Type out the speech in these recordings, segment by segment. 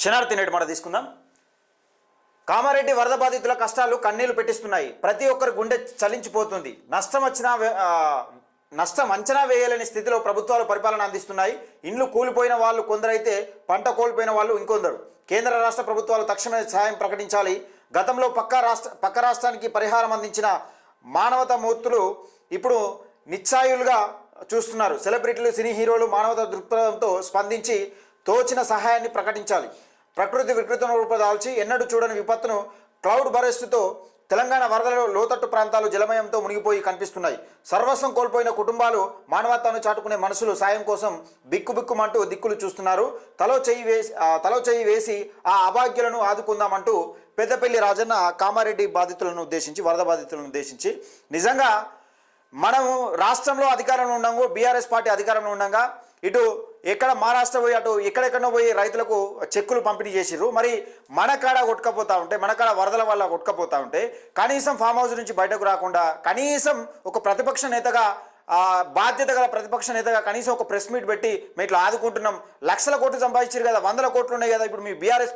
శనార్థి నేటి మాట తీసుకుందాం. కామారెడ్డి వరద బాధితుల కష్టాలు కన్నీళ్లు పెట్టిస్తున్నాయి. ప్రతి ఒక్కరి గుండె చలించిపోతుంది. నష్టం అంచనా వేయలేని స్థితిలో ప్రభుత్వాలు పరిపాలన అందిస్తున్నాయి. ఇండ్లు కూలిపోయిన వాళ్ళు కొందరైతే పంట కోల్పోయిన వాళ్ళు ఇంకొందరు. కేంద్ర రాష్ట్ర ప్రభుత్వాలు తక్షణమే సహాయం ప్రకటించాలి. గతంలో పక్క రాష్ట్రానికి పరిహారం అందించిన మానవతా మూర్తులు ఇప్పుడు నిస్సాయులుగా చూస్తున్నారు. సెలబ్రిటీలు, సినీ హీరోలు మానవతా దృక్పథంతో స్పందించి తోచిన సహాయాన్ని ప్రకటించాలి. ప్రకృతి వికృతిని రూపదాల్చి ఎన్నడూ చూడని విపత్తును క్లౌడ్ బరెస్ట్తో తెలంగాణ వరదలలో లోతట్టు ప్రాంతాలు జలమయంతో మునిగిపోయి కనిపిస్తున్నాయి. సర్వస్వం కోల్పోయిన కుటుంబాలు మానవత్వాన్ని చాటుకునే మనసులు సాయం కోసం బిక్కుబిక్కుమంటూ దిక్కులు చూస్తున్నారు. తలో చేయి వేసి ఆ అభాగ్యులను ఆదుకుందామంటూ పెద్దపల్లి రాజన్న కామారెడ్డి వరద బాధితులను ఉద్దేశించి నిజంగా మనము రాష్ట్రంలో అధికారంలో ఉండగా, బీఆర్ఎస్ పార్టీ అధికారంలో ఉండగా ఇటు ఎక్కడ మహారాష్ట్ర పోయి అటు ఎక్కడెక్కడో పోయి రైతులకు చెక్కులు పంపిణీ చేసిర్రు. మరి మన కాడ కొట్టుకపోతూ ఉంటే, మన కాడ వరదల వల్ల కొట్టుకపోతూ ఉంటే కనీసం ఫామ్ హౌస్ నుంచి బయటకు రాకుండా కనీసం ఒక ప్రతిపక్ష నేతగా, బాధ్యత గల ప్రతిపక్ష నేతగా కనీసం ఒక ప్రెస్ మీట్ పెట్టి మేము ఇట్లా ఆదుకుంటున్నాం, లక్షల కోట్లు సంపాదించారు కదా, 100 కోట్లు ఉన్నాయి కదా, ఇప్పుడు మీ బీఆర్ఎస్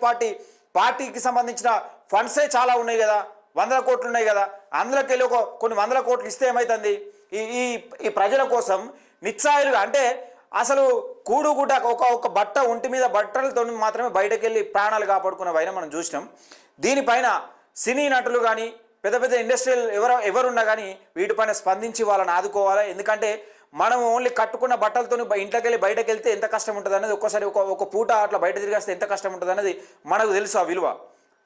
పార్టీకి సంబంధించిన ఫండ్సే చాలా ఉన్నాయి కదా, 100 కోట్లు ఉన్నాయి కదా, అందులోకి వెళ్ళి కొన్ని 100 కోట్లు ఇస్తే ఏమవుతుంది? ఈ ప్రజల కోసం నిస్సాయులుగా, అంటే అసలు కూడుగుడ్డ ఒక బట్ట ఒంటి మీద బట్టలతో మాత్రమే బయటకు వెళ్ళి ప్రాణాలు కాపాడుకున్న వైన మనం చూసినాం. దీనిపైన సినీ నటులు కానీ పెద్ద పెద్ద ఇండస్ట్రియల్ ఎవరున్నా కానీ వీటిపైన స్పందించి వాళ్ళని ఆదుకోవాలి. ఎందుకంటే మనం ఓన్లీ కట్టుకున్న బట్టలతో ఇంట్లోకి వెళ్ళి బయటకు వెళ్తే ఎంత కష్టం ఉంటుంది అనేది, ఒక్కసారి ఒక పూట అట్లా బయట తిరిగేస్తే ఎంత కష్టం ఉంటుంది అనేది మనకు తెలుసు. ఆ విలువ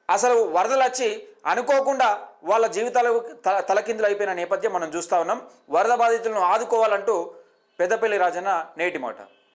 అసలు వరదలు వచ్చి అనుకోకుండా వాళ్ళ జీవితాలు తలకిందులు అయిపోయిన నేపథ్యం మనం చూస్తూ ఉన్నాం. వరద బాధితులను ఆదుకోవాలంటూ పెద్దపల్లి రాజన్న నేటి మాట.